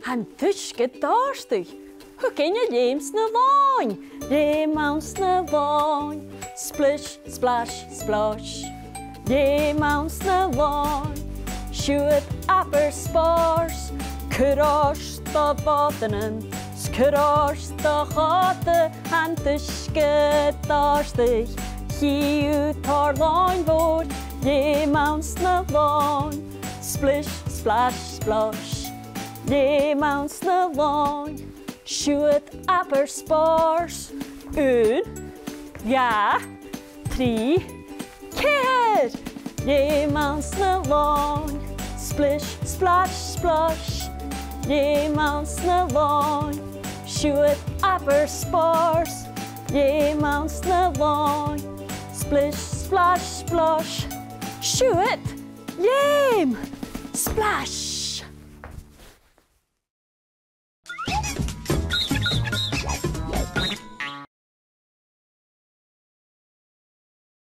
Han tuske dorsti. Hoe ken je leums na lòin? Leums na lòin. Splish, splash, splosh. Leums na lòin. Shoot upper spars. Kurosh da botanen. Skurosh da gate. Han tuske dorsti. Hiu tar lòin vod. Leums na lòin. Splish, splash, splosh. Leums na lòin. Shoot upper spars. 1, 2, 3, 4. Leums na lòin. Splish, splash, splosh. Leums na lòin. Shoot upper spars. Leums na lòin. Splish, splash, splosh. Shoot. Leum. Splash.